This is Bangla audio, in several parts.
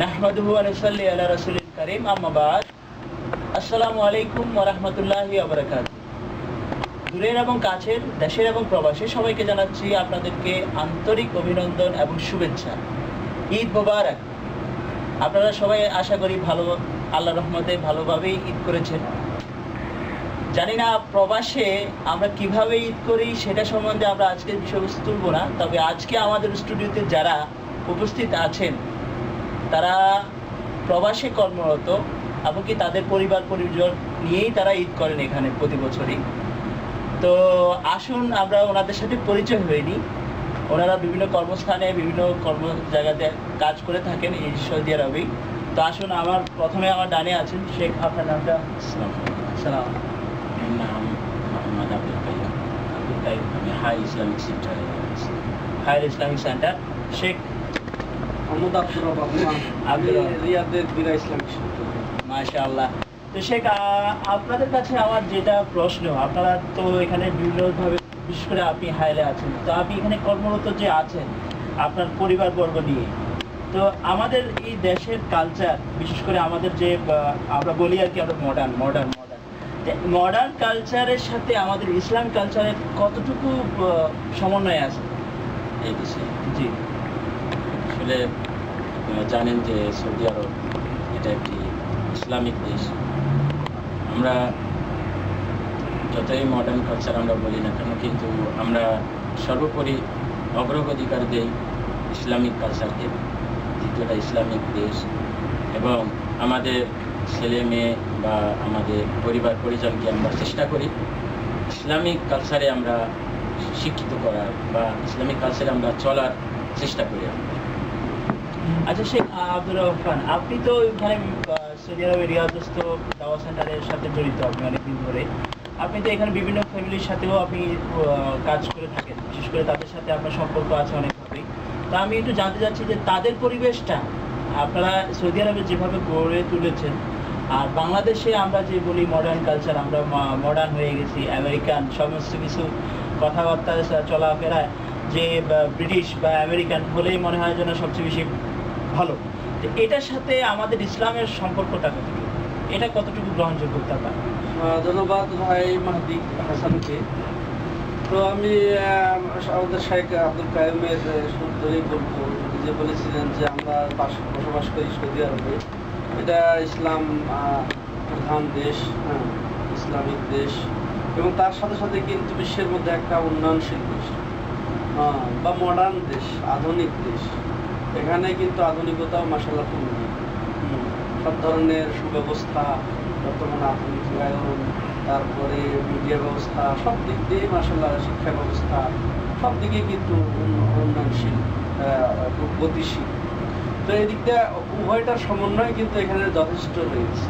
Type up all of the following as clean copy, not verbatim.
নাহমাদুহু ওয়া নুসাল্লি আলা রাসূলিল কারীম, আম্মা বাদ। আসসালামু আলাইকুম ওয়া রাহমাতুল্লাহি ওয়া বারাকাতুহু। দূরের এবং কাছের, দেশের এবং প্রবাসী সবাইকে জানাচ্ছি আপনাদেরকে আন্তরিক অভিনন্দন এবং শুভেচ্ছা। ঈদ মোবারক। আপনারা সবাই আশা করি ভালো, আল্লাহর রহমতে ভালোভাবেই ঈদ করেছেন। জানি না প্রবাসে আমরা কিভাবে ঈদ করি সেটা সম্বন্ধে আমরা আজকের বিষয়বস্তু তুলব না, তবে আজকে আমাদের স্টুডিওতে যারা উপস্থিত আছেন তারা প্রবাসে কর্মরত, এমনকি তাদের পরিবার পরিজন নিয়েই তারা ঈদ করেন এখানে প্রতি বছরই। তো আসুন আমরা ওনাদের সাথে পরিচয় হয়ে নিই। ওনারা বিভিন্ন কর্মস্থানে, বিভিন্ন কর্ম জায়গাতে কাজ করে থাকেন এই সৌদি আরবেই। তো আসুন, প্রথমে আমার ডানে আছেন শেখ। আপনার নামটা? সালাম। নাম মোহাম্মদ আব্দুল কাইয়ুম। আব্দুল কাইয়ুম। আমি হাই ইসলামিক সেন্টারে আছি। Higher Islamic centre. Sheikh Mohammad Abdur Rab, আমি রিয়াদের বীরা ইসলামিক সেন্টার। মাশাআল্লাহ। তো শেখ, আপনাদের কাছে আমার যেটা প্রশ্ন, আপনারা তো এখানে বিভিন্নভাবে, বিশেষ করে আপনি হাইলে আছেন, তো আপনি এখানে কর্মরত যে আছেন আপনার পরিবারবর্গ নিয়ে, তো আমাদের এই দেশের কালচার, বিশেষ করে আমাদের যে আমরা বলি আর কি, আমরা মডার্ন কালচারের সাথে আমাদের ইসলাম কালচারের কতটুকু সমন্বয় আছে এই দেশে জি? আসলে আপনারা জানেন যে সৌদি আরব এটা একটি ইসলামিক দেশ। আমরা যতই মডার্ন কালচার আমরা বলি না কেন, কিন্তু আমরা সর্বোপরি অগ্রাধিকার দেই ইসলামিক কালচারকে, যেহেতু এটা ইসলামিক দেশ। এবং আমাদের ছেলে মেয়ে বা আমাদের পরিবার পরিজনকে আমরা চেষ্টা করি ইসলামিক কালচারে আমরা শিক্ষিত করার বা ইসলামিক কালচারে আমরা চলার চেষ্টা করি। আচ্ছা শেখ আব্দুর রহমান, আপনি তো এখানে সৌদি আরবের রিয়াদস্থ দাওয়া সেন্টারের সাথে জড়িত, আপনি অনেকদিন ধরে। আপনি তো এখানে বিভিন্ন ফ্যামিলির সাথেও আপনি কাজ করে থাকেন, বিশেষ করে তাদের সাথে আপনার সম্পর্ক আছে অনেকভাবেই। তো আমি একটু জানতে চাচ্ছি যে তাদের পরিবেশটা আপনারা সৌদি আরবে যেভাবে গড়ে তুলেছেন, আর বাংলাদেশে আমরা যে বলি মডার্ন কালচার, আমরা মডার্ন হয়ে গেছি, আমেরিকান সমস্ত কিছু কথাবার্তা চলাফেরায় যে ব্রিটিশ বা আমেরিকান হলেই মনে হয় যেন সবচেয়ে বেশি ভালো। তো এটার সাথে আমাদের ইসলামের সম্পর্কটা কতটুকু, এটা কতটুকু গ্রহণযোগ্যতা পায়? ধন্যবাদ ভাই মাহদি হাসানকে। তো আমি আমাদের শেখ আব্দুল কাইয়ুমের শুরুতেই বলবো, যে বলেছিলেন যে আমরা বসবাস করি সৌদি আরবে। এটা ইসলাম প্রধান দেশ, হ্যাঁ, ইসলামিক দেশ, এবং তার সাথে সাথে কিন্তু বিশ্বের মধ্যে একটা উন্নয়নশীল দেশ বা মডার্ন দেশ, আধুনিক দেশ। এখানে কিন্তু আধুনিকতাও মাশাআল্লাহ খুব নেই। সব ধরনের সুব্যবস্থা, বর্তমানে আধুনিকায়ন, তারপরে মিডিয়া ব্যবস্থা, সব দিক দিয়ে মাশাআল্লাহ, শিক্ষা ব্যবস্থা সব দিকে কিন্তু উন্নয়নশীল, খুব গতিশীল। তো এই দিকটা উভয়টার সমন্বয় কিন্তু এখানে যথেষ্ট রয়েছে।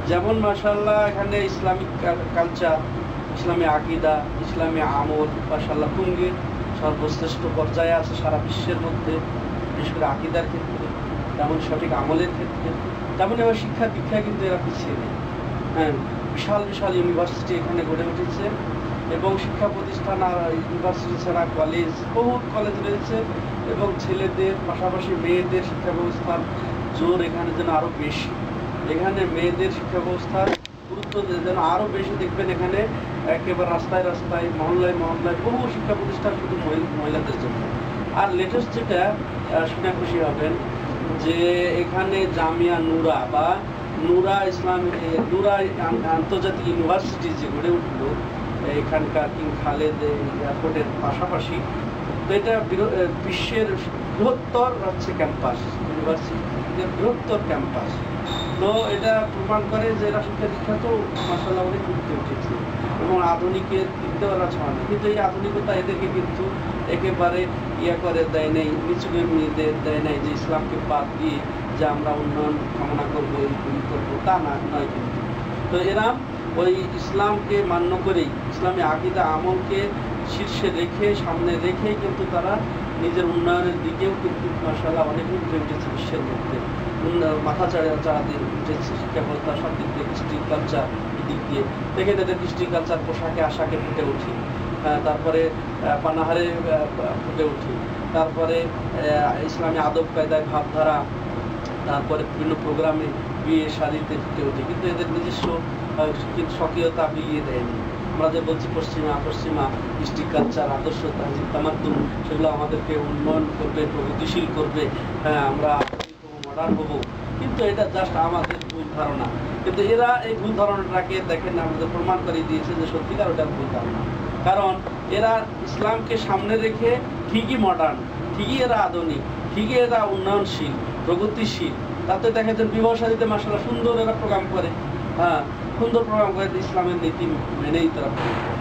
যেমন মাশাআল্লাহ এখানে ইসলামিক কালচার, ইসলামী আকিদা, ইসলামী আমল মাশাআল্লাহ তুঙ্গে সর্বশ্রেষ্ঠ পর্যায়ে আছে সারা বিশ্বের মধ্যে, বিশেষ করে আকিদার ক্ষেত্রে, তেমন সঠিক আমলের ক্ষেত্রে, তেমন এবার শিক্ষা দীক্ষা কিন্তু এরা পিছিয়ে নেই। হ্যাঁ, বিশাল বিশাল ইউনিভার্সিটি এখানে গড়ে উঠেছে, এবং শিক্ষা প্রতিষ্ঠান আর ইউনিভার্সিটি ছাড়া কলেজ, বহুত কলেজ রয়েছে, এবং ছেলেদের পাশাপাশি মেয়েদের শিক্ষা ব্যবস্থার জোর এখানে যেন আরও বেশি। এখানে মেয়েদের শিক্ষা ব্যবস্থার গুরুত্ব যেন আরও বেশি। দেখবেন এখানে একেবারে রাস্তায় রাস্তায়, মহল্লায় মহল্লায় বহু শিক্ষা প্রতিষ্ঠান শুধু মহিলাদের জন্য। আর লেটেস্ট যেটা শুনে খুশি হবেন, যে এখানে জামিয়া নুরা বা নুরা নুরা আন্তর্জাতিক ইউনিভার্সিটি যে গড়ে উঠল এখানকার কিং খালেদ এয়ারপোর্টের পাশাপাশি, তো এটা বিশ্বের বৃহত্তর হচ্ছে ক্যাম্পাস, ইউনিভার্সিটির বৃহত্তর ক্যাম্পাস। তো এটা প্রমাণ করে যে এরা শিক্ষা দীক্ষা তো মাশাআল্লাহ অনেক উঠতে উঠেছে, এবং আধুনিকের দিকটা ওরা ছড়ানো। কিন্তু এই আধুনিকতা এদেরকে কিন্তু একেবারে করে দেয় নেই, নিচু মেয়েদের দেয় নেই, যে ইসলামকে বাদ দিয়ে যে আমরা উন্নয়ন কামনা করবো, এই করবো, তা নয় কিন্তু। তো এরা ওই ইসলামকে মান্য করেই, ইসলামী আকিদা আমলকে শীর্ষে রেখে, সামনে রেখেই কিন্তু তারা নিজের উন্নয়নের দিকেও কিন্তু মাশাআল্লাহ অনেক উঠে উঠেছে বিশ্বের মধ্যে। মাথা চাড়া দিয়ে উঠেছে শিক্ষা ব্যবস্থা সব দিক দিয়ে, কৃষ্টি কালচার দিক দিয়ে দেখে তাদের কৃষ্টি কালচার, পোশাকে আশাকে ফুটে উঠি, তারপরে পানাহারে ফুটে উঠি, তারপরে ইসলামী আদব কায়দায় ভাবধারা, তারপরে বিভিন্ন প্রোগ্রামে বিয়ে শাড়িতে ফুটে ওঠে, কিন্তু এদের নিজস্ব স্বকীয়তা বিলিয়ে দেয়নি। আমরা যে বলছি পশ্চিমা কৃষ্টি কালচার, আদর্শ, তাহজিব, তামাদ্দুন, সেগুলো আমাদেরকে উন্নয়ন করবে, প্রগতিশীল করবে, হ্যাঁ আমরা মডার্ন হবো, কিন্তু এটা জাস্ট আমাদের ভুল ধারণা। কিন্তু এরা এই ভুল ধারণাটাকে দেখেন আমাদের প্রমাণ করে দিয়েছে যে সত্যিকার ওটা ভুল ধারণা। কারণ এরা ইসলামকে সামনে রেখে ঠিকই মডার্ন, ঠিকই এরা আধুনিক, ঠিকই এরা উন্নয়নশীল, প্রগতিশীল। তাতে দেখা যায় বিবাহ শাদীতে মাশাআল্লাহ সুন্দর এরা প্রোগ্রাম করে, হ্যাঁ সুন্দর প্রোগ্রাম করে, ইসলামের নীতি মেনেই তারা প্রোগ্রাম করে।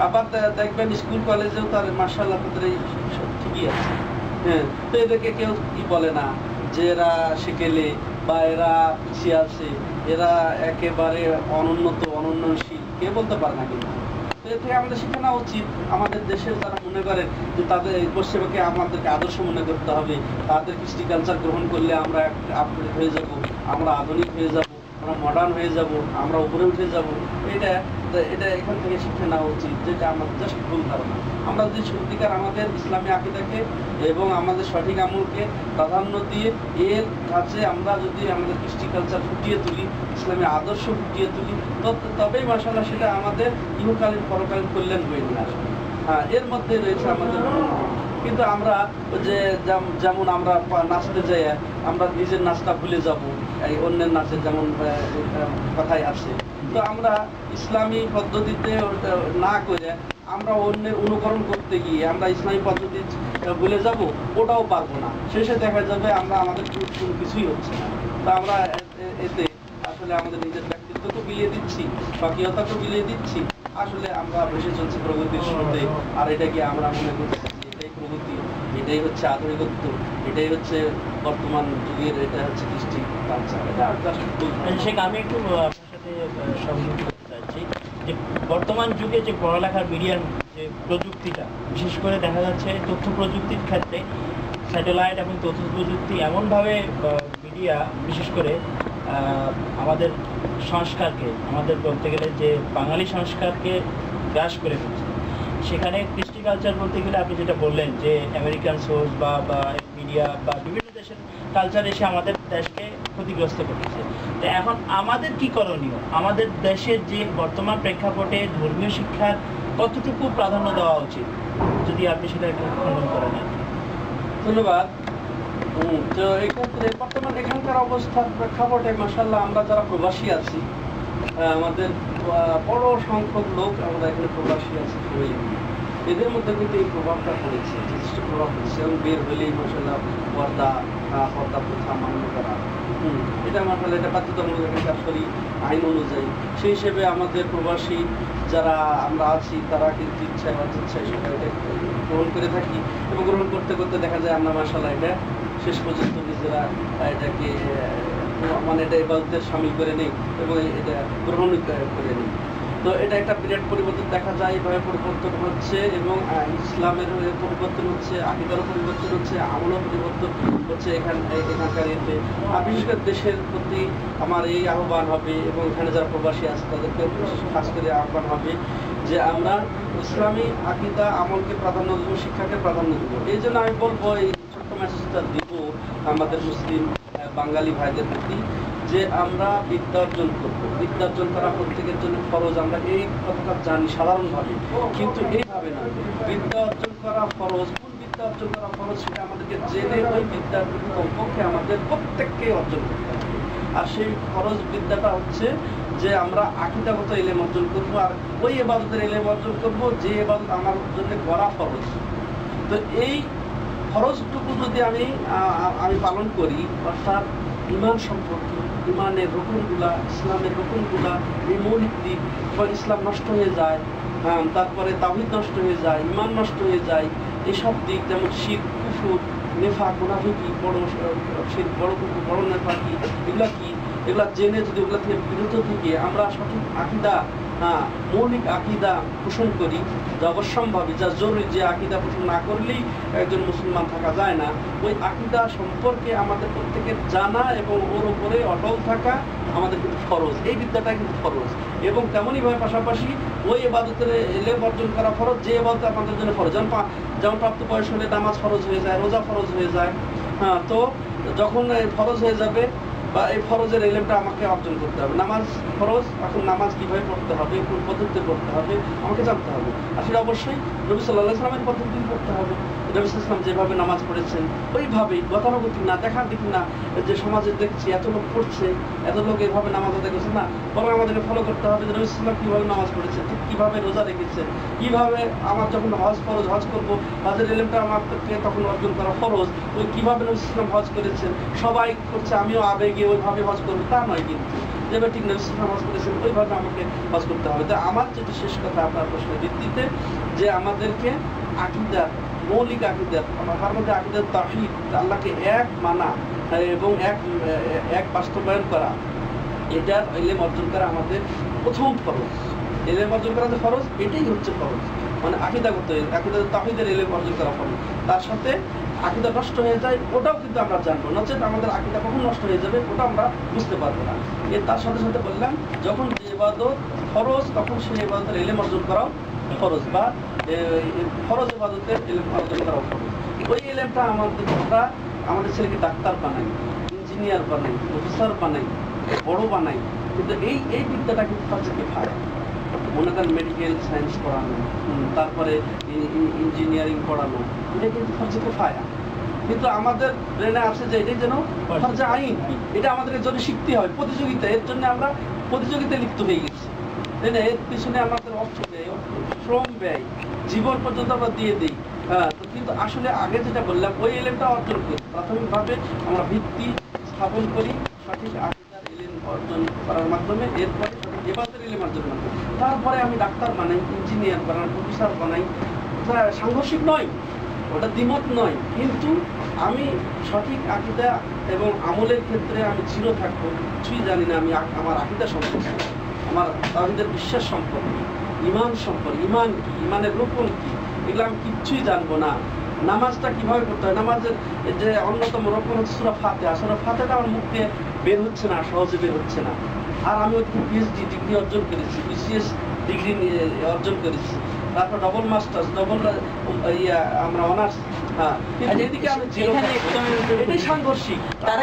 আবার দেখবেন স্কুল কলেজেও তার মাশাআল্লাহ তাদের এই সব ঠিকই আছে, হ্যাঁ। তো এদেরকে কেউ কি বলে না যে এরা সেকেলে বা এরা পিছিয়ে আছে, এরা একেবারে অনুন্নত, অনুন্নয়নশীল, কে বলতে পারে না। কিন্তু তো এর থেকে আমাদের শিক্ষা নেওয়া উচিত। আমাদের দেশের যারা মনে করেন যে তাদের পশ্চিমকে আমাদেরকে আদর্শ মনে করতে হবে, তাদের কৃষ্টি কালচার গ্রহণ করলে আমরা আপগ্রেড হয়ে যাব, আমরা আধুনিক হয়ে যাব, আমরা মডার্ন হয়ে যাব, আমরা উপরে উঠে যাব, এটা এখান থেকে শিক্ষা নেওয়া উচিত, যেটা আমাদের জাস্ট ভুল ধারণা। আমরা যদি সত্যিকার আমাদের ইসলামী আকিদাকে এবং আমাদের সঠিক আমলকে প্রাধান্য দিয়ে এর কাছে আমরা যদি আমাদের কৃষ্টি কালচার ফুটিয়ে তুলি, ইসলামী আদর্শ ফুটিয়ে তুলি, তবেই মাশাআল্লাহ সেটা আমাদের ইহকালীন পরকালীন কল্যাণ বয়ে নিয়ে আসবে। হ্যাঁ, এর মধ্যে রয়েছে আমাদের। কিন্তু আমরা যে যেমন আমরা নাচতে যাই, আমরা নিজের নাচটা ভুলে যাব, এই অন্যের নাচের যেমন কথাই আছে। তো আমরা ইসলামী পদ্ধতিতে না করে আমরা অন্যের অনুকরণ করতে গিয়ে আমরা ইসলামী পদ্ধতি ভুলে যাব, ওটাও পারবো না। শেষে দেখা যাবে আমরা আমাদের কোনো কিছুই হচ্ছে না। তো আমরা এতে আসলে আমাদের নিজের ব্যক্তিত্বকে বিলিয়ে দিচ্ছি, স্বকীয়তাকে বিলিয়ে দিচ্ছি। আসলে আমরা ভেসে চলছি প্রগতির শুরুতে, আর এটাকে আমরা মনে করছি এটাই প্রগতি, এটাই হচ্ছে আধুনিকত্ব, এটাই হচ্ছে বর্তমান যুগের, এটা হচ্ছে কৃষ্টি কালচার। এটা শেখ, আমি একটু আপনার সাথে সহযোগিতা করতে চাইছি যে বর্তমান যুগে যে পড়ালেখার মিডিয়ার যে প্রযুক্তিটা, বিশেষ করে দেখা যাচ্ছে তথ্য প্রযুক্তির ক্ষেত্রে স্যাটেলাইট এবং তথ্য প্রযুক্তি এমনভাবে মিডিয়া বিশেষ করে আমাদের সংস্কারকে, আমাদের বলতে গেলে যে বাঙালি সংস্কারকে গ্রাস করে ফেলছে। সেখানে কৃষ্টি কালচার বলতে গেলে আপনি যেটা বললেন যে আমেরিকান সোর্স বা মিডিয়া বা বিভিন্ন দেশের কালচার এসে আমাদের দেশকে ক্ষতিগ্রস্ত করতেছে। তো এখন আমাদের কি করণীয়? আমাদের দেশের যে বর্তমান প্রেক্ষাপটে ধর্মীয় শিক্ষার কতটুকু প্রাধান্য দেওয়া উচিত, যদি আপনি সেটা একটু খণ্ডন করে নেন। ধন্যবাদ। তো এক্ষেত্রে বর্তমান এখানকার অবস্থার প্রেক্ষাপটে মাশাআল্লাহ আমরা যারা প্রবাসী আছি, আমাদের বড় সংখ্যক লোক আমরা এখানে প্রবাসী আছি, এদের মধ্যে কিন্তু এই প্রভাবটা পড়েছে, যথেষ্ট প্রভাব পড়েছে। এবং বের হলেই মাশাআল্লাহ পর্দা প্রথা মান্য করা, এটা মাশাআল্লাহ এটা বাধ্যতামূলক এখানকার শরীর আইন অনুযায়ী। সেই হিসেবে আমাদের প্রবাসী যারা আমরা আছি তারা কিন্তু ইচ্ছায় অনিচ্ছায় সেটা এটা গ্রহণ করে থাকি, এবং গ্রহণ করতে করতে দেখা যায় আমরা মাশাআল্লাহ এটা শেষ পর্যন্ত নিজেরা এটাকে মানে এটা ইবাদতের শামিল করে নেই এবং এটা গ্রহণ করে নেই। তো এটা একটা বিরাট পরিবর্তন দেখা যায়, এভাবে পরিবর্তন হচ্ছে, এবং ইসলামের পরিবর্তন হচ্ছে, আকিদারও পরিবর্তন হচ্ছে, আমলও পরিবর্তন হচ্ছে এখানকার এতে। আর বিশেষ করে দেশের প্রতি আমার এই আহ্বান হবে, এবং এখানে যারা প্রবাসী আছে তাদেরকে খাস করে আহ্বান হবে যে আমরা ইসলামী আকিদা আমলকে প্রাধান্য দেবো, শিক্ষাকে প্রাধান্য দেবো। এই জন্য আমি বলবো, এই ছোট্ট মেসেজটা দিব আমাদের মুসলিম বাঙালি ভাইদের প্রতি, যে আমরা বিদ্যা অর্জন করবো। বিদ্যা অর্জন করা প্রত্যেকের জন্য ফরজ, আমরা এই কথাটা জানি সাধারণভাবে, কিন্তু এইভাবে না। বিদ্যা অর্জন করা ফরজ, কোন বিদ্যা অর্জন করা ফরজ সেটা আমাদেরকে জেনে ওই বিদ্যার কমপক্ষে আমাদের প্রত্যেককে অর্জন করতে হবে। আর সেই ফরজ বিদ্যাটা হচ্ছে যে আমরা আকিদাগত ইলম অর্জন করবো, আর ওই ইবাদতের ইলম অর্জন করবো যে ইবাদত আমার জন্য করা ফরজ। তো এই ফরজটুকু যদি আমি পালন করি, অর্থাৎ ইমান সম্পর্কে, ইমানের রকমগুলা, ইসলামের রকমগুলা, এই মৌলিক দিক, ইসলাম নষ্ট হয়ে যায়, তারপরে তাওহীদ নষ্ট হয়ে যায়, ইমান নষ্ট হয়ে যায়, এইসব দিক যেমন শিরক, কুফর, নেফাক, মুনাফিকি, বড় শিরক, বড় কুফর, বড় নেফাকি, এগুলা কি, এগুলা জেনে যদি ওগুলা থেকে বিরত থেকে আমরা সঠিক আকিদা, মৌলিক আকিদা পোষণ করি, যা অবশ্যম্ভাবী, যা জরুরি, যে আকিদা পোষণ না করলেই একজন মুসলমান থাকা যায় না, ওই আকিদা সম্পর্কে আমাদের প্রত্যেকের জানা এবং ওর উপরে অটল থাকা আমাদের কিন্তু ফরজ। এই বিদ্যাটা কিন্তু ফরজ, এবং তেমনইভাবে পাশাপাশি ওই ইবাদতের ইলম অর্জন করা ফরজ যে ইবাদত আমাদের জন্য ফরজ। যেমন প্রাপ্ত বয়স হলে নামাজ ফরজ হয়ে যায়, রোজা ফরজ হয়ে যায়, হ্যাঁ, তো যখন এই ফরজ হয়ে যাবে বা এই ফরজের এলেমটা আমাকে অর্জন করতে হবে। নামাজ ফরজ, এখন নামাজ কিভাবে পড়তে হবে, কোন পদ্ধতিতে পড়তে হবে আমাকে জানতে হবে। আর সেটা অবশ্যই নবী সাল্লাল্লাহু আলাইহি ওয়াসাল্লামের পদ্ধতিতে পড়তে হবে। নবী সাল্লাল্লাহু আলাইহি ওয়াসাল্লাম যেভাবে নামাজ পড়েছেন ওইভাবেই, গতানুগতিক না, দেখার দিক না যে সমাজে দেখছি এত লোক পড়ছে, এত লোক এভাবে নামাজ আদায় করছে না, বরং আমাদেরকে ফলো করতে হবে যে নবী সাল্লাল্লাহু আলাইহি ওয়াসাল্লাম কিভাবে নামাজ পড়েছে, ঠিক কিভাবে রোজা রেখেছে, কিভাবে আমার যখন হজ ফরজ, হজ করবো, হজের এলেমটা আমাকে তখন অর্জন করা ফরজ, ওই কিভাবে নবী সাল্লাল্লাহু আলাইহি ওয়াসাল্লাম হজ করেছেন, সবাই করছে আমিও আবেগে ওইভাবে হজ করবো তা নয়, কিন্তু যেভাবে ঠিক নবী সাল্লাল্লাহু আলাইহি ওয়াসাল্লাম হজ করেছেন ওইভাবে আমাকে হজ করতে হবে। তো আমার যেটা শেষ কথা আপনার প্রশ্নের ভিত্তিতে, যে আমাদেরকে আকীদা, মৌলিক আকীদা, তার মধ্যে আকীদা তাওহীদ, আল্লাহকে এক মানা এবং এক বাস্তবায়ন করা, এটার ইলম অর্জন করা আমাদের প্রথম ফরজ। ইলম অর্জন করা যে ফরজ, এটাই হচ্ছে ফরজ, মানে আকীদাগত আকীদা তাওহীদের ইলম অর্জন করা ফরজ। তার সাথে আকীদা নষ্ট হয়ে যায় ওটাও কিন্তু আমরা জানবো, নচেত আমাদের আকীদা কখন নষ্ট হয়ে যাবে ওটা আমরা বুঝতে পারবো না। এর তার সাথে সাথে বললাম, যখন যে ইবাদত ফরজ তখন সেই ইবাদতের ইলম অর্জন করাও ফরজ, বা ফরজ ইবাদতের ইলম অর্জন করাও ফরজ। ওই ইলমটা আমরা আমাদের ছেলেকে ডাক্তার বানাই, ইঞ্জিনিয়ার বানাই, প্রফেসর বানাই, বড় বানাই, কিন্তু এই বিদ্যাটা কিন্তু ফার্জে কিফায়া। মনে করেন মেডিকেল সায়েন্স পড়ানো, তারপরে ইঞ্জিনিয়ারিং পড়ানো, এটা কিন্তু ফার্জে কিফায়া। কিন্তু আমাদের ব্রেনে আছে যে এটাই যেন ফার্জে আইন, এটা আমাদেরকে যদি শিখতে হয়, প্রতিযোগিতা, এর জন্য আমরা প্রতিযোগিতায় লিপ্ত হয়ে গেছি, তাই না? এর পিছনে আমাদের অর্থ ব্যয়, শ্রম ব্যয়, জীবন পর্যন্ত আমরা দিয়ে দিই। হ্যাঁ, তো কিন্তু আসলে আগে যেটা বললাম ওই এলেমটা অর্জন করি, প্রাথমিকভাবে আমরা ভিত্তি স্থাপন করি সঠিক আকীদার ইলম অর্জন করার মাধ্যমে, এরপরে সঠিক ইবাদতের ইলম অর্জনের মাধ্যমে, তারপরে আমি ডাক্তার বানাই, ইঞ্জিনিয়ার বানাই, প্রফেসর বানাই। ওটা সাংঘর্ষিক নয়, ওটা দ্বিমত নয়, কিন্তু আমি সঠিক আকীদা এবং আমলের ক্ষেত্রে আমি চির থাকবো, কিছুই জানি না আমি আমার আকীদা সম্পর্কে, আমার তাওহীদের বিশ্বাস সম্পর্কে, ঈমান সম্পর্কে, ঈমান কি, ঈমানের রূপন কি, এগুলো আমি কিচ্ছুই জানবো না। নামাজটা কিভাবে করতে হয়, নামাজের যে অন্যতম রকম হচ্ছে সূরা ফাতিহা, সূরা ফাতিহাটা আমার মুখে বের হচ্ছে না, সহজে বের হচ্ছে না। আর আমি ওই পিএইচডি ডিগ্রি অর্জন করেছি, বিসিএস ডিগ্রি অর্জন করেছি, তারপর ডবল মাস্টার্স, ডবল আমরা অনার্স। হ্যাঁ, কিন্তু এদিকে আমি এটাই সাংঘর্ষিক, তারা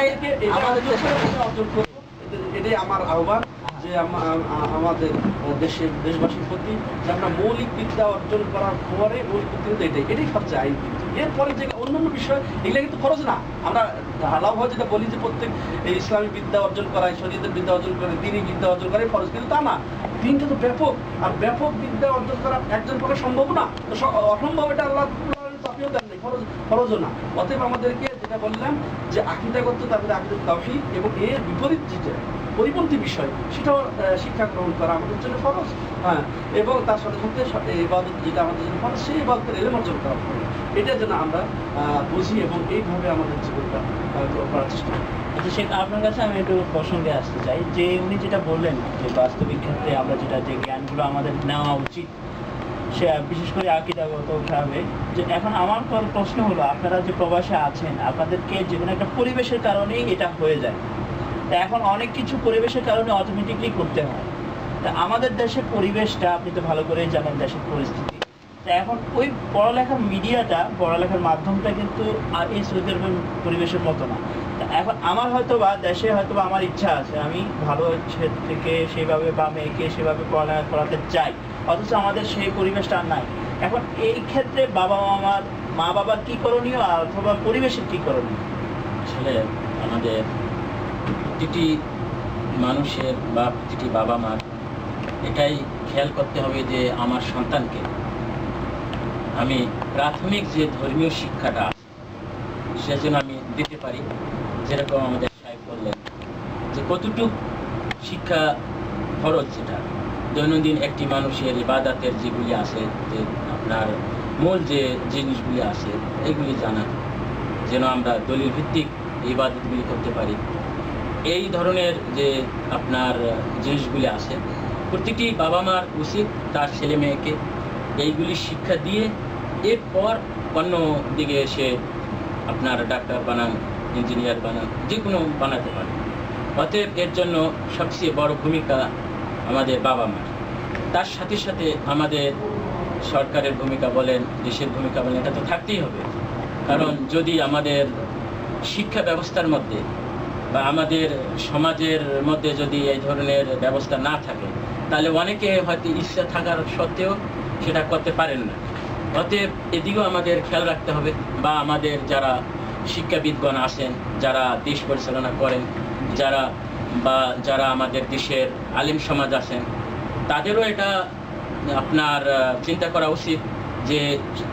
আমাদের অর্জন করবো, এটাই আমার আহ্বান, যে আমাদের দেশবাসীর প্রতি, যে আমরা মৌলিক বিদ্যা অর্জন করার পরে মৌলিক বিদ্যা এটাই ফার্জে আইন। এরপরে যে অন্যান্য বিষয় এগুলো কিন্তু খরচ না। আমরা ঢালাওভাবে যেটা বলি যে প্রত্যেক ইসলামী বিদ্যা অর্জন করায়, শরীয়তের বিদ্যা অর্জন করে, দ্বীনি বিদ্যা অর্জন করে ফরজ, কিন্তু তা না। দিনটা তো ব্যাপক, আর ব্যাপক বিদ্যা অর্জন করা একজন পক্ষে সম্ভব না, তো অসম্ভব, এটা আল্লাহ চাপিয়েও দেন নাই, ফরজও না। অতএব আমাদেরকে যেটা বললাম যে আকীদাগত, তারপরে আকীদাত তাওহীদ এবং এর বিপরীত যেটা পরিপন্থী বিষয়, সেটাও শিক্ষা গ্রহণ করা আমাদের জন্য ফরজ। হ্যাঁ, এবং তার সাথে সাথে ইবাদত যেটা আমাদের জন্য ফরজ, সেই ইবাদতের ইলম অর্জন করা ফরজ। এটা যেন আমরা বুঝি এবং এইভাবে আমাদের জীবনটা করার চেষ্টা করি। আচ্ছা শেখ, আপনার কাছে আমি একটু প্রসঙ্গে আসতে চাই, যে উনি যেটা বললেন যে বাস্তবিক ক্ষেত্রে আমরা যেটা, যে জ্ঞানগুলো আমাদের নেওয়া উচিত, সে বিশেষ করে আকীদাগতভাবে, যে এখন আমার প্রশ্ন হলো, আপনারা যে প্রবাসে আছেন, আপনাদেরকে যে কোনো একটা পরিবেশের কারণেই এটা হয়ে যায়। তা এখন অনেক কিছু পরিবেশের কারণে অটোমেটিকলি করতে হয়। তা আমাদের দেশের পরিবেশটা আপনি তো ভালো করেই জানেন, দেশের পরিস্থিতি। তা এখন ওই পড়ালেখার মিডিয়াটা, পড়ালেখার মাধ্যমটা কিন্তু আর এই সৌদি আরবের পরিবেশের মতো না। তা এখন আমার হয়তো বা দেশে হয়তো বা আমার ইচ্ছা আছে, আমি ভালো থেকে সেভাবে বা মেয়েকে সেভাবে পড়ালেখা করাতে চাই, অথচ আমাদের সেই পরিবেশটা আর নাই। এখন এই ক্ষেত্রে মা বাবার কী করণীয়, অথবা পরিবেশের কী করণীয়? আসলে আমাদের প্রতিটি মানুষের বা প্রতিটি বাবা মার এটাই খেয়াল করতে হবে যে আমার সন্তানকে আমি প্রাথমিক যে ধর্মীয় শিক্ষাটা সেজন্য আমি দিতে পারি। যেরকম আমাদের সাহেব বললেন যে কতটুকু শিক্ষা খরচ, যেটা দৈনন্দিন একটি মানুষের ইবাদতের যেগুলি আছে, যে আপনার মূল যে জিনিসগুলি আছে এগুলি জানা, যেন আমরা দলিল ভিত্তিক ইবাদতগুলি করতে পারি। এই ধরনের যে আপনার জিনিসগুলি আছে, প্রতিটি বাবা মার উচিত তার ছেলে মেয়েকে এইগুলি শিক্ষা দিয়ে এরপর অন্য দিকে এসে আপনার ডাক্তার বানান, ইঞ্জিনিয়ার বানান, যে কোনো বানাতে পারে। অতএব এর জন্য সবচেয়ে বড় ভূমিকা আমাদের বাবা মার। তার সাথে সাথে আমাদের সরকারের ভূমিকা বলেন, দেশের ভূমিকা বলেন, এটা তো থাকতেই হবে। কারণ যদি আমাদের শিক্ষা ব্যবস্থার মধ্যে বা আমাদের সমাজের মধ্যে যদি এই ধরনের ব্যবস্থা না থাকে, তাহলে অনেকে হয়তো ইচ্ছা থাকার সত্ত্বেও সেটা করতে পারেন না। অতএব এদিকেও আমাদের খেয়াল রাখতে হবে, বা আমাদের যারা শিক্ষাবিদগণ আছেন, যারা দেশ পরিচালনা করেন, যারা আমাদের দেশের আলিম সমাজ আছেন, তাদেরও এটা আপনার চিন্তা করা উচিত যে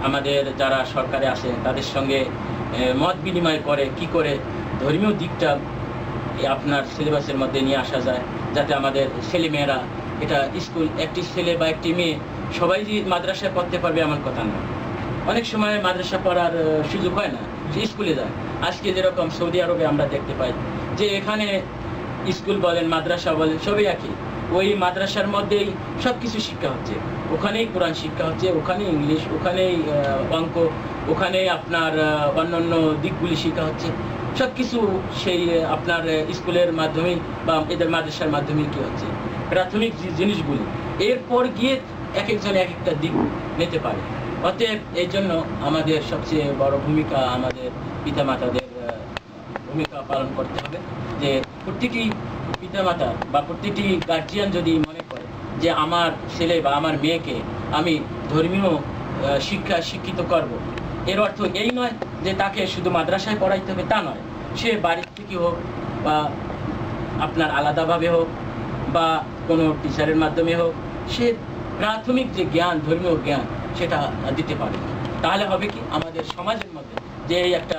আমাদের যারা সরকারে আছেন তাদের সঙ্গে মত বিনিময় করে কি করে ধর্মীয় দিকটা আপনার সিলেবাসের মধ্যে নিয়ে আসা যায়, যাতে আমাদের ছেলেমেয়েরা এটা স্কুল, একটি ছেলে বা একটি মেয়ে সবাই যে মাদ্রাসায় পড়তে পারবে এমন কথা না। অনেক সময় মাদ্রাসা পড়ার সুযোগ হয় না, সে স্কুলে যায়। আজকে যেরকম সৌদি আরবে আমরা দেখতে পাই যে এখানে স্কুল বলেন, মাদ্রাসা বলেন, সবই একই। ওই মাদ্রাসার মধ্যেই সব কিছু শিক্ষা হচ্ছে, ওখানেই কোরআন শিক্ষা হচ্ছে, ওখানেই ইংলিশ, ওখানেই অঙ্ক, ওখানেই আপনার অন্যান্য দিকগুলি শিক্ষা হচ্ছে। সব কিছু সেই আপনার স্কুলের মাধ্যমেই বা এদের মাদ্রাসার মাধ্যমেই কি হচ্ছে, প্রাথমিক যে জিনিসগুলি, এরপর গিয়ে এক একজন এক একটা দিক নিতে পারে। অতএব এই জন্য আমাদের সবচেয়ে বড় ভূমিকা আমাদের পিতামাতাদের ভূমিকা পালন করতে হবে, যে প্রতিটি পিতামাতা বা প্রতিটি গার্জিয়ান যদি মনে করে যে আমার ছেলে বা আমার মেয়েকে আমি ধর্মীয় শিক্ষিত করব, এর অর্থ এই নয় যে তাকে শুধু মাদ্রাসায় পড়াইতে হবে, তা নয়। সে বাড়ির থেকে হোক বা আপনার আলাদাভাবে হোক বা কোনো টিচারের মাধ্যমে হোক, সে প্রাথমিক যে জ্ঞান, ধর্মীয় জ্ঞান, সেটা দিতে পারে। তাহলে হবে কি, আমাদের সমাজের মধ্যে যে এই একটা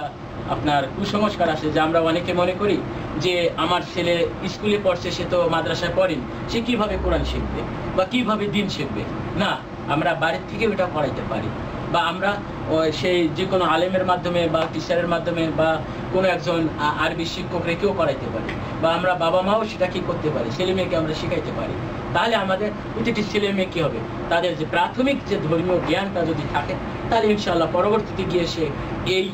আপনার কুসংস্কার আছে যে আমরা অনেকে মনে করি যে আমার ছেলে স্কুলে পড়ছে, সে তো মাদ্রাসায় পড়েনি, সে কিভাবে কোরআন শিখবে বা কিভাবে দিন শিখবে। না, আমরা বাড়ির থেকে ওটা পড়াইতে পারি, বা আমরা সেই যে কোনো আলেমের মাধ্যমে বা টিচারের মাধ্যমে বা কোনো একজন আরবি শিক্ষক রেখেও পড়াইতে পারি, বা আমরা বাবা মাও সেটা কি করতে পারি, ছেলে মেয়েকে আমরা শেখাইতে পারি। তাহলে আমাদের প্রতিটি ছেলে মেয়ে কী হবে, তাদের যে প্রাথমিক যে ধর্মীয় জ্ঞানটা যদি থাকে, তাহলে ইনশাআল্লাহ পরবর্তীতে গিয়ে সে এই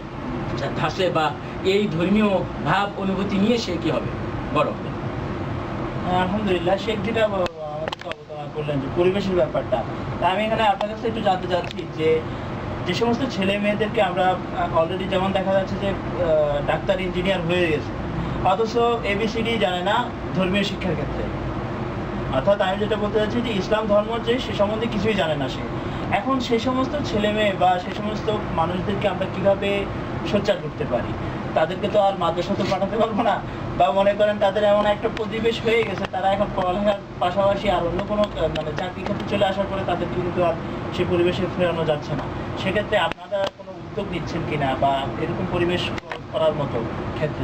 ধাসে বা এই ধর্মীয় ভাব অনুভূতি নিয়ে সে কি হবে, বড় হবে। আলহামদুলিল্লাহ, শেখ যেটা আমাদেরকে অবতারণা করলেন যে পরিবেশের ব্যাপারটা, তা আমি এখানে আপনার কাছে একটু জানতে চাচ্ছি যে সমস্ত ছেলে মেয়েদেরকে আমরা অলরেডি যেমন দেখা যাচ্ছে যে ডাক্তার, ইঞ্জিনিয়ার হয়ে গেছে, অথচ এবিসিডি জানে না ধর্মীয় শিক্ষার ক্ষেত্রে। অর্থাৎ আমি যেটা বলতে চাচ্ছি যে ইসলাম ধর্ম যে সে সম্বন্ধে কিছুই জানে না সে। এখন সেই সমস্ত ছেলে মেয়ে বা সেই সমস্ত মানুষদেরকে আমরা কিভাবে সোচ্চার করতে পারি? তাদেরকে তো আর মাদ্রাসাতে পাঠাতে পারবো না, বা মনে করেন তাদের এমন একটা পরিবেশ হয়ে গেছে, তারা এখন পড়ালেখার পাশাপাশি আর অন্য কোনো মানে চাকরি ক্ষেত্রে চলে আসার পরে তাদেরকে কিন্তু আর সেই পরিবেশে ফেরানো যাচ্ছে না। সেক্ষেত্রে আপনারা কোনো উদ্যোগ নিচ্ছেন কিনা, বা এরকম পরিবেশ করার মতো ক্ষেত্রে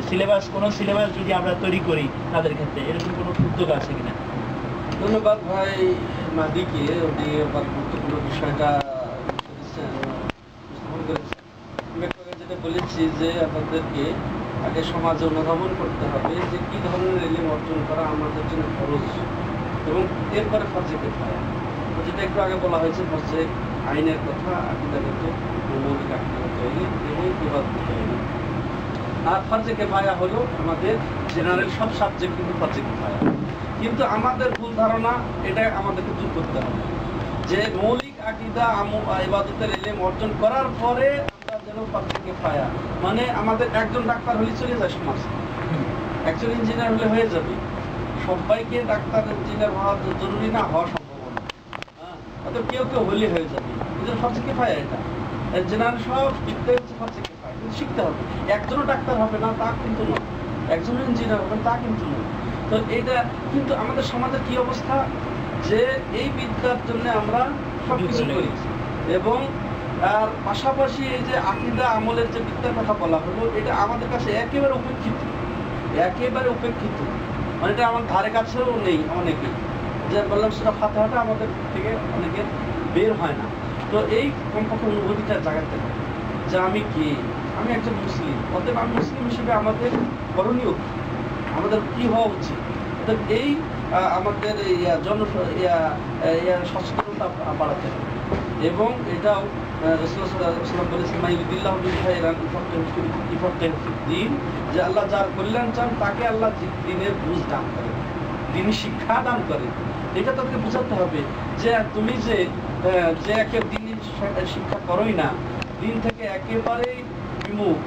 কোনো সিলেবাস যদি আমরা তৈরি করি তাদের ক্ষেত্রে, এরকম কোনো উদ্যোগ আছে কিনা? ধন্যবাদ ভাই মাদিকে, উনি আমার গুরুত্বপূর্ণ বিষয়টা উপস্থাপন করেছেন। আমি একটু আগে যেটা বলেছি যে আপনাদেরকে আগে সমাজে অনুধাবন করতে হবে যে কি ধরনের এলিম অর্জন করা আমাদের জন্য খরচ, এবং এরপরে ফরজে কিফায়া, যেটা একটু আগে বলা হয়েছে, ফরজে আইনের কথা, আকিদাগত মৌলিক আকিদাগত এলিম এবং ইবাদত এলিম। আর ফরজে কিফায়া হলো আমাদের জেনারেল সব সাবজেক্ট কিন্তু ফরজে কিফায়া। কিন্তু আমাদের ভুল ধারণা, এটা আমাদেরকে দূর করতে হবে যে মৌলিক আকীদা ইবাদতের ইলম অর্জন করার পরে আমরা যেন ফরজে কিফায়া, মানে আমাদের একজন ডাক্তার হলে চলে যায় সমাজ, একজন ইঞ্জিনিয়ার হলে হয়ে যাবে, সবাইকে ডাক্তার ইঞ্জিনিয়ার হওয়া জরুরি না, হওয়া সম্ভব না। অর্থাৎ কেউ কেউ হলে হয়ে যাবে, কিন্তু ফরজে কিফায়া এটা জেনারেল সব শিখতে হচ্ছে, ফরজে কিফায়া কিন্তু শিখতে হবে। একজনও ডাক্তার হবে না তা কিন্তু নয়, একজনও ইঞ্জিনিয়ার হবে তা কিন্তু নয়। তো এটা কিন্তু আমাদের সমাজের কি অবস্থা, যে এই বিদ্যার জন্য আমরা সব কিছু করি, এবং আর পাশাপাশি এই যে আকীদা আমলের যে বিদ্যার কথা বলা হলো, এটা আমাদের কাছে একেবারে উপেক্ষিত, মানে এটা আমার ধারে কাছেও নেই। অনেকেই যে বললাম সেটা ফাতিহাটা আমাদের থেকে অনেকের বের হয় না। তো এই কমপক্ষে অনুভূতিটা জাগাতে হবে যে আমি কি, আমি একজন মুসলিম, অতএব আমি মুসলিম হিসেবে আমাদের করণীয়, আমাদের কি হওয়া উচিত। এই আমাদের সচেতনতা বাড়াতে হবে, এবং এটাও রাসূলুল্লাহ বলেছেন মাইয়ুরিদিল্লাহু বিহি খায়রান ইফাক্কিহু ফিদ্দীন, যে আল্লাহ যার কল্যাণ চান তাকে আল্লাহ দ্বীনের বুঝ দান করেন, দ্বীনি শিক্ষা দান করেন। এটা তোকে বোঝাতে হবে যে তুমি যে একে দ্বীনি শিক্ষা করোই না, দিন থেকে একেবারেই বিমুখ,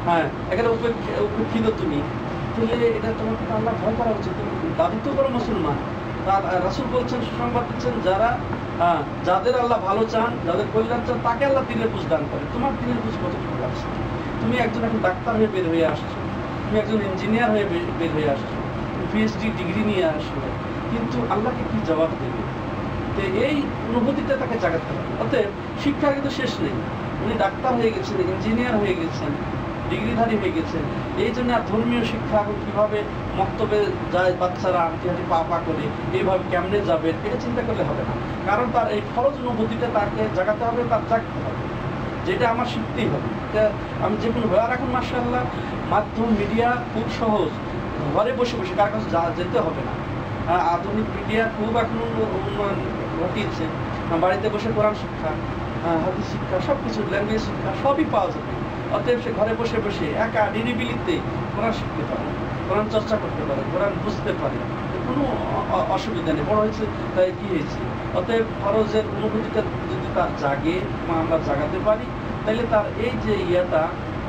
হ্যাঁ এখানে উপেক্ষিত তুমি, তাহলে এটা তোমার তো আল্লাহ ভয় করা উচিত। তুমি দাবি তো করো মুসলমান, তার রাসূল বলছেন, সুসংবাদ দিচ্ছেন, যাদের আল্লাহ ভালো চান, যাদের কল্যাণ চান, তাকে আল্লাহ দিনের বুঝ দান করে। তোমার দিনের বুঝ কতটুকু আছে? তুমি একজন এখন ডাক্তার হয়ে বের হয়ে আসছো, তুমি একজন ইঞ্জিনিয়ার হয়ে বের হয়ে আসছো, পিএইচডি ডিগ্রি নিয়ে আসছো, কিন্তু আল্লাহকে কি জবাব দেবে? তো এই অনুভূতিটা তাকে জাগাতে হবে। অতএব শিক্ষা কিন্তু শেষ নেই। উনি ডাক্তার হয়ে গেছেন, ইঞ্জিনিয়ার হয়ে গেছেন, ডিগ্রিধারী হয়ে গেছেন, এই জন্য আর ধর্মীয় শিক্ষা এখন কীভাবে মক্তবে যায় বাচ্চারা হাঁটি হাঁটি পা পা করে, এইভাবে কেমনে যাবে এটা চিন্তা করলে হবে না। কারণ তার এই ফরজ অনুভূতিটা তাকে জাগাতে হবে, তার জাগতে হবে, যেটা আমার শিখতেই হবে। এটা আমি যে কোনো আর এখন মাশাআল্লাহ মাধ্যম মিডিয়া খুব সহজ, ঘরে বসে বসে কার কাছে যেতে হবে না। আধুনিক মিডিয়া খুব এখন উন্নয়ন ঘটিয়েছে। বাড়িতে বসে কোরআন শিক্ষা, হাদিস শিক্ষা, সব কিছু ল্যাঙ্গুয়েজ শিক্ষা সবই পাওয়া যাবে। অতএব সে ঘরে বসে বসে একা নিরিবিলিতে কোরআন শিখতে পারে, কোরআন চর্চা করতে পারে, কোরআন বুঝতে পারে, কোনো অসুবিধা নেই। বড় হয়েছে তাই কি হয়েছে? অতএব ফরজের অনুভূতিটা যদি তার জাগে বা আমরা জাগাতে পারি, তাহলে তার এই যে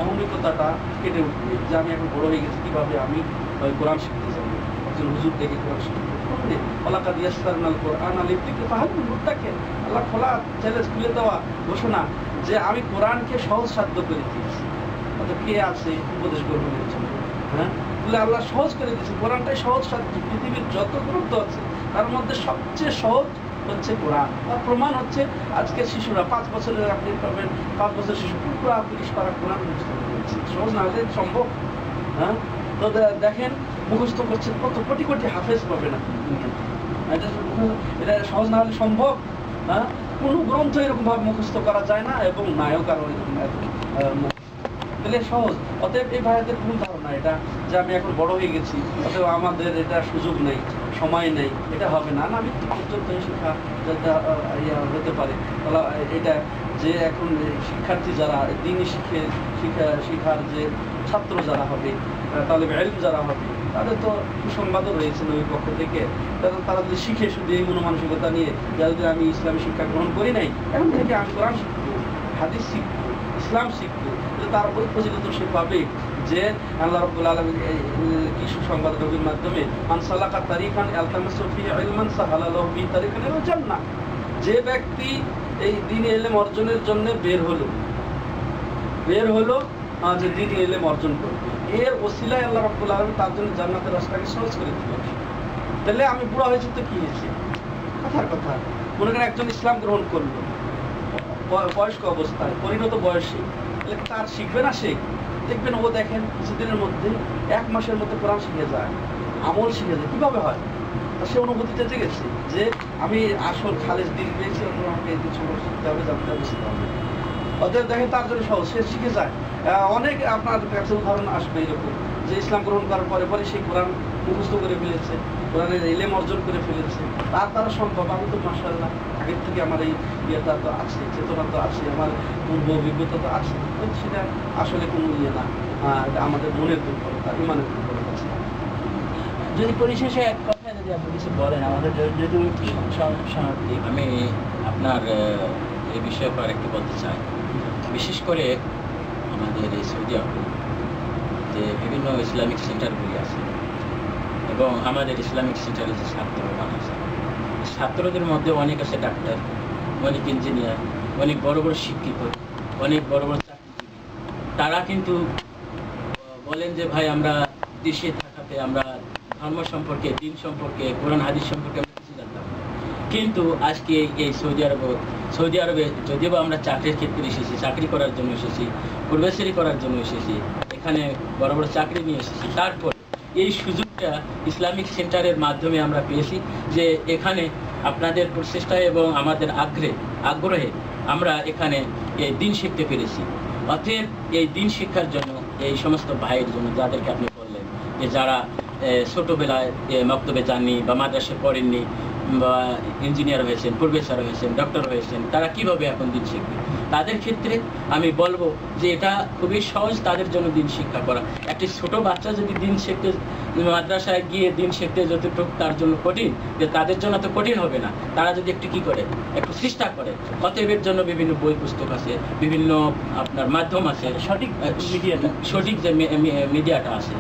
অহমিকতাটা কেটে উঠবে, যে আমি এখন বড় হয়ে গেছি, কীভাবে আমি কোরআন শিখতে যাবো, একজন হুজুর থেকে কোরআন শিখতে আল্লাহ খোলা চ্যালেঞ্জ খুলে দেওয়া ঘোষণা যে আমি কোরআনকে সহজ সাধ্য করে দিয়েছি। কে আছে উপদেশ গ্রহণের জন্য? হ্যাঁ, বলে আল্লাহ সহজ করে দিয়েছে। কোরআনটাই সহজ সাধ্য। পৃথিবীর যত গ্রন্থ আছে তার মধ্যে সবচেয়ে সহজ হচ্ছে কোরআন। তার প্রমাণ হচ্ছে আজকের শিশুরা 5 বছরের, আপনি পাবেন 5 বছর শিশু পুরো 30 পারা কোরআন মুখস্থ করছে। সহজ না হলে সম্ভব? হ্যাঁ, তো দেখেন মুখস্থ করছে কত কোটি কোটি হাফেজ পাবে না। এটা সহজ না হলে সম্ভব? হ্যাঁ, কোনো গ্রন্থ এরকম ভাবে মুখস্থ করা যায় না, এবং নায়ক আরো তাহলে সহজ। অতএব এই ভাইয়াদের ভুল ধারণা এটা যে আমি এখন বড় হয়ে গেছি, অতএব আমাদের এটা সুযোগ নেই, সময় নেই, এটা হবে না। আমি পর্যন্ত শিক্ষা হতে পারে তাহলে এটা যে এখন শিক্ষার্থী যারা দিনই শিক্ষার যে ছাত্র যারা হবে, তাহলে ইলম যারা হবে, তাদের তো সুসংবাদও রয়েছে নবীর পক্ষ থেকে। তারা যদি শিখে শুধু এই মনোমানসিকতা নিয়ে, যদি আমি ইসলামী শিক্ষা গ্রহণ করি নাই, এখন থেকে আমি কোরআন শিখবো, হাদিস শিখবো, ইসলাম শিখবো, তার ওই ফজিলত সে পাবে যে আল্লাহ রাব্বুল আলামিন কি সুসংবাদ নবীর মাধ্যমে, মান সালাকা তারিকান ইয়ালতামিসু ফিহি ইলমান সাহালা লাহু বিহি তারিকান ইলাল জান্নাহ। যে ব্যক্তি এই দ্বীন ইলম অর্জনের জন্য বের হলো যে দ্বীন ইলম অর্জন করবে, এর ওসিলায় আল্লাহ রাব্বুল আলামিন তার জন্য জান্নাতের রাস্তাকে সহজ করে দিবেন। তাহলে আমি বুড়া হয়েছি তো কি হয়েছে? কথার কথা, মনে করেন একজন ইসলাম গ্রহণ করলো বয়স্ক অবস্থায়, পরিণত বয়সে, তাহলে তার শিখবে না? সে দেখবেন ও দেখেন কিছুদিনের মধ্যে 1 মাসের মধ্যে কোরআন শিখে যায়, আমল শিখে যায়। কিভাবে হয়? সে অনুভূতিতে জেগেছে যে আমি আসল খালেজ দিন পেয়েছি, আমাকে এই সময় শিখতে হবে, জানতে হবে, বুঝতে হবে। অতএব দেখেন তার জন্য সহজ, সে শিখে যায়। অনেক আপনার কাছে উদাহরণ আসবে এরকম যে ইসলাম গ্রহণ করার পরে সেই কোরআন মুখস্থ করে ফেলেছে, কোরআনের ইলম অর্জন করে ফেলেছে। তার দ্বারা সম্ভব। আমি তো মাশাআল্লাহ আগের থেকে আমার এই ইয়েটা তো আছে, চেতনা তো আছে, আমার পূর্ব অভিজ্ঞতা তো আছে। সেটা আসলে কোনো ইয়ে না, এটা আমাদের মনের দুর্বলতা, ইমানের দুর্বলতা। যদি পরিশেষে এক কথায় যদি আপনি কিছু বলেন আমাদের যদি সমাপ্তি। আমি আপনার এই বিষয়ে একটু বলতে চাই। বিশেষ করে আমাদের এই সৌদি আরবে যে বিভিন্ন ইসলামিক সেন্টারগুলি আছে, এবং আমাদের ইসলামিক সেন্টারে যে ছাত্ররা আছে, ছাত্রদের মধ্যে অনেক আছে ডাক্তার, অনেক ইঞ্জিনিয়ার, অনেক বড় বড় শিক্ষিত, অনেক বড় বড় চাকরিজীবী। তারা কিন্তু বলেন যে ভাই আমরা দেশে থাকাতে আমরা ধর্ম সম্পর্কে, দিন সম্পর্কে, কোরআন হাদিস সম্পর্কে আমরা কিছু জানতাম না। কিন্তু আজকে এই সৌদি আরবে যদিও আমরা চাকরির ক্ষেত্রে এসেছি, চাকরি করার জন্য এসেছি, প্রবেশারি করার জন্য এসেছি, এখানে বড় বড় চাকরি নিয়ে এসেছি, তারপর এই সুযোগটা ইসলামিক সেন্টারের মাধ্যমে আমরা পেয়েছি যে এখানে আপনাদের প্রচেষ্টায় এবং আমাদের আগ্রহে আমরা এখানে এই দিন শিখতে পেরেছি। অতএব এই দিন শিক্ষার জন্য এই সমস্ত ভাইয়ের জন্য, যাদেরকে আপনি বললেন যে যারা ছোটোবেলায় মক্তবে যাননি বা মাদ্রাসায় পড়েননি বা ইঞ্জিনিয়ার হয়েছেন, প্রফেসর হয়েছেন, ডক্টর হয়েছেন, তারা কিভাবে এখন দিন শিখবে? তাদের ক্ষেত্রে আমি বলবো যে এটা খুবই সহজ তাদের জন্য দিন শিক্ষা করা। একটি ছোট বাচ্চা যদি দিন শিখতে মাদ্রাসায় গিয়ে দিন শিখতে যতটুকু তার জন্য কঠিন, যে তাদের জন্য তো কঠিন হবে না। তারা যদি একটু কি করে, একটু চেষ্টা করে, অতএবের জন্য বিভিন্ন বই পুস্তক আছে, বিভিন্ন আপনার মাধ্যম আছে, সঠিক সঠিক যে মিডিয়াটা আছে।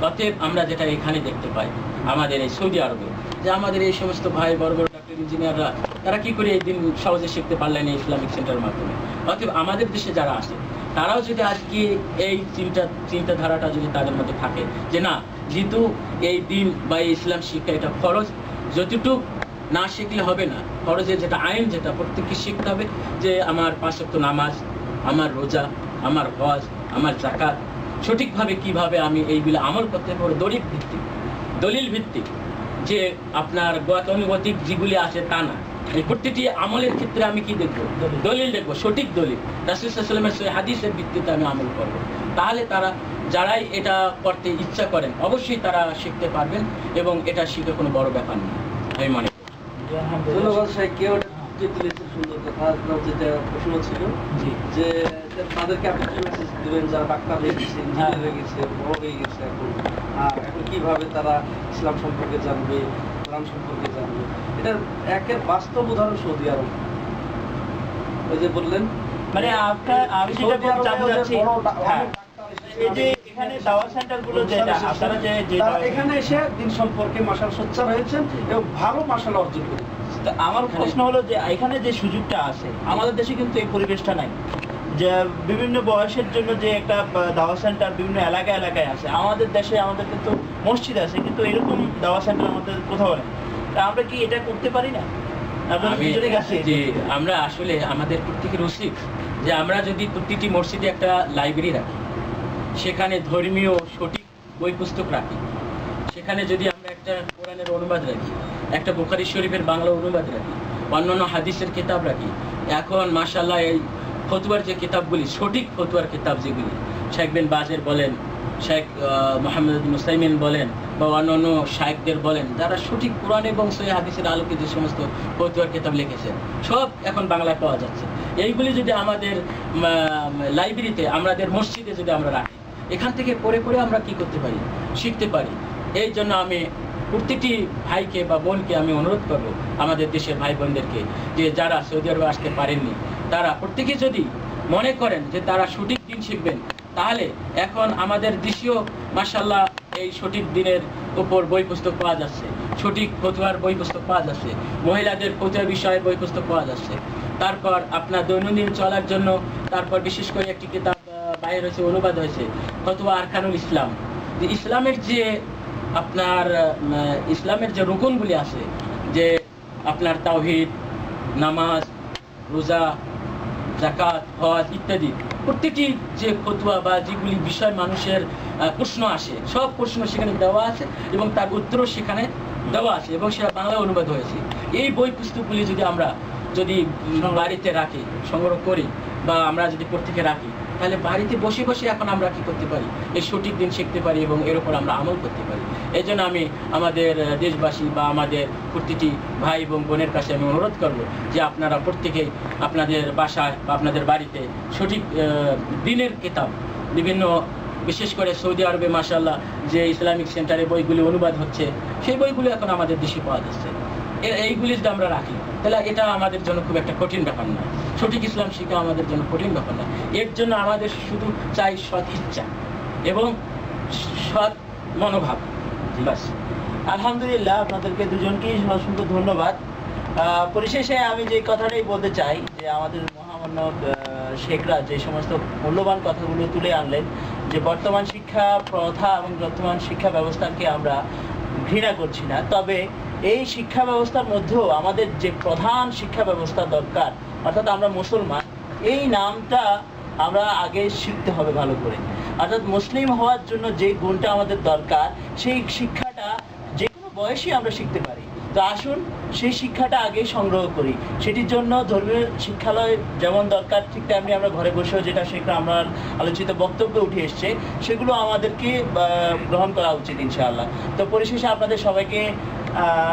অতএব আমরা যেটা এখানে দেখতে পাই আমাদের এই সৌদি আরবে, যে আমাদের এই সমস্ত ভাই বড় বড় ডাক্তার ইঞ্জিনিয়াররা তারা কি করে এই দিন সহজে শিখতে পারলেন এই ইসলামিক সেন্টারের মাধ্যমে। অতএব আমাদের দেশে যারা আছে তারাও যদি আজকে এই চিন্তাধারাটা যদি তাদের মধ্যে থাকে যে না, যেহেতু এই দিন বা এই ইসলাম শিক্ষা এটা ফরজ, যতটুকু না শিখলে হবে না, ফরজের যেটা আইন যেটা প্রত্যেককে শিখতে হবে, যে আমার 5 ওয়াক্ত নামাজ, আমার রোজা, আমার হজ, আমার যাকাত সঠিকভাবে কিভাবে আমি এইগুলো আমল করতে পারবো, দলিল ভিত্তিক যে আপনার গতানুগতিক যেগুলি আছে তা না। এই প্রতিটি আমলের ক্ষেত্রে আমি কি দেখবো? দলিল দেখবো, সঠিক দলিল, রাসূল সাল্লাল্লাহু আলাইহি ওয়াসাল্লামের হাদিসের ভিত্তিতে আমি আমল করবো। তাহলে তারা যারাই এটা করতে ইচ্ছা করেন অবশ্যই তারা শিখতে পারবেন, এবং এটা শিখে কোনো বড় ব্যাপার নেই আমি মনে করি। ধন্যবাদ সাহেবকে, ওটা তুলেছেন সুন্দর কথা। আপনার যেটা প্রশ্ন ছিল যে তাদেরকে আপনি কি মেসেজ দিবেন যারা ডাক্তার হয়ে গেছে, ইঞ্জিনিয়ার হয়ে গেছে, বড় হয়ে গেছে, এখন কিভাবে তারা ইসলাম সম্পর্কে জানবে, কোরআন সম্পর্কে জানবে? এটার একের বাস্তব উদাহরণ সৌদি আরব। ওই যে বললেন মানে আপনার আমি যেটা বলতে চাচ্ছি, হ্যাঁ, এই যে এখানে দাওয়াত সেন্টারগুলো যেটা আপনারা যে এখানে এসে দিন সম্পর্কে মাশাআল্লাহ সোচ্চার হয়েছেন এবং ভালো মাশাআল্লাহ অর্জন করেছেন। আমার প্রশ্ন হলো যে এখানে যে সুযোগটা আছে আমাদের দেশে কিন্তু এই পরিবেশটা নাই, যে বিভিন্ন বয়সের জন্য যে একটা দাওয়াত সেন্টার বিভিন্ন এলাকায় আছে। আমাদের দেশে আমাদের কিন্তু মসজিদ আছে, কিন্তু এরকম দাওয়াত সেন্টার আমাদের কোথাও নেই। তা আমরা কি এটা করতে পারি না? আমরা আসলে আমাদের প্রত্যেকের উচিত যে আমরা যদি প্রতিটি মসজিদে একটা লাইব্রেরি রাখি, সেখানে ধর্মীয় সঠিক বই পুস্তক রাখি, সেখানে যদি আমরা একটা কোরআনের অনুবাদ রাখি, একটা বুখারী শরীফের বাংলা অনুবাদ রাখি, অন্যান্য হাদিসের কিতাব রাখি। এখন মাশাআল্লাহ এই ফতোয়ার যে কিতাবগুলি, সঠিক ফতোয়ার কিতাব যেগুলি, শেখ বিন বাজের বলেন, শেখ মোহাম্মদ বিন মুসাইমিন বলেন, বা অন্যান্য শায়েখদের বলেন, যারা সঠিক কোরআন এবং সহিহ হাদিসের আলোকে যে সমস্ত ফতোয়ার কিতাব লিখেছেন, সব এখন বাংলায় পাওয়া যাচ্ছে। এইগুলি যদি আমাদের লাইব্রেরিতে, আমাদের মসজিদে যদি আমরা রাখি, এখান থেকে পড়ে আমরা কি করতে পারি, শিখতে পারি। এই জন্য আমি প্রতিটি ভাইকে বা বোনকে আমি অনুরোধ করব, আমাদের দেশের ভাই বোনদেরকে, যে যারা সৌদি আরবে আসতে পারেননি তারা প্রত্যেকে যদি মনে করেন যে তারা সঠিক দিন শিখবেন, তাহলে এখন আমাদের দেশেও মাশাআল্লাহ এই সঠিক দিনের উপর বই পুস্তক পাওয়া যাচ্ছে, সঠিক ফতোয়ার বই পুস্তক পাওয়া যাচ্ছে, মহিলাদের ফতোয়া বিষয়ে বই পুস্তক পাওয়া যাচ্ছে। তারপর আপনার দৈনন্দিন চলার জন্য তারপর বিশেষ করে একটি কিতাব বাইরে হয়েছে, অনুবাদ হয়েছে, ফতোয়া আরকানুল ইসলাম। যে ইসলামের যে আপনার ইসলামের যে রুকনগুলি আছে, যে আপনার তাওহীদ, নামাজ, রোজা, যাকাত, হজ ইত্যাদি, প্রত্যেকটি যে ফতোয়া বা যেগুলি বিষয় মানুষের প্রশ্ন আসে, সব প্রশ্ন সেখানে দেওয়া আছে এবং তার উত্তরও সেখানে দেওয়া আছে, এবং সেটা বাংলা অনুবাদ হয়েছে। এই বই পুস্তকগুলি যদি আমরা বাড়িতে রাখি, সংগ্রহ করি, বা আমরা যদি প্রত্যেকে রাখি, তাহলে বাড়িতে বসে এখন আমরা কি করতে পারি, এই সঠিক দিন শিখতে পারি এবং এর উপর আমরা আমল করতে পারি। এই জন্য আমি আমাদের দেশবাসী বা আমাদের প্রতিটি ভাই এবং বোনের কাছে আমি অনুরোধ করব যে আপনারা প্রত্যেকেই আপনাদের বাসায় বা আপনাদের বাড়িতে সঠিক দিনের কিতাব, বিভিন্ন বিশেষ করে সৌদি আরবে মাশাআল্লাহ যে ইসলামিক সেন্টারে বইগুলি অনুবাদ হচ্ছে, সেই বইগুলি এখন আমাদের দেশে পাওয়া যাচ্ছে। এইগুলি যদি আমরা রাখি, তাহলে এটা আমাদের জন্য খুব একটা কঠিন ব্যাপার না। সঠিক ইসলাম শিক্ষা আমাদের জন্য কঠিন ব্যাপার না। এর জন্য আমাদের শুধু চাই সৎ ইচ্ছা এবং সৎ মনোভাব। বাস। আলহামদুলিল্লাহ, আপনাদেরকে দুজনকেই অসংখ্য ধন্যবাদ। পরিশেষে আমি যে কথাটাই বলতে চাই, যে আমাদের মহামান্য শেখরা যে সমস্ত মূল্যবান কথাগুলো তুলে আনলেন, যে বর্তমান শিক্ষা প্রথা এবং বর্তমান শিক্ষা ব্যবস্থাকে আমরা ঘৃণা করছি না, তবে এই শিক্ষা ব্যবস্থার মধ্যেও আমাদের যে প্রধান শিক্ষা ব্যবস্থা দরকার, অর্থাৎ আমরা মুসলমান, এই নামটা আমরা আগে শিখতে হবে ভালো করে। অর্থাৎ মুসলিম হওয়ার জন্য যে গুণটা আমাদের দরকার, সেই শিক্ষাটা যে কোনো বয়সে আমরা শিখতে পারি। তো আসুন সেই শিক্ষাটা আগে সংগ্রহ করি। সেটির জন্য ধর্মীয় শিক্ষালয় যেমন দরকার, ঠিক তেমনি আমরা ঘরে বসেও যেটা শেখা আমার আলোচিত বক্তব্য উঠে এসছে, সেগুলো আমাদেরকে গ্রহণ করা উচিত ইনশাআল্লাহ। তো পরিশেষে আপনাদের সবাইকে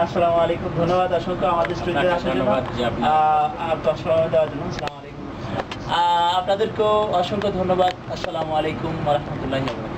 আসসালামু আলাইকুম, ধন্যবাদ অসংখ্য আমাদের স্টুডিওতে আসার জন্য, সময় দেওয়ার জন্য। আসসালামু আলাইকুম। আপনাদেরকেও অসংখ্য ধন্যবাদ। আসসালামু আলাইকুম ওয়া রাহমাতুল্লাহি ওয়া বারাকাতুহু।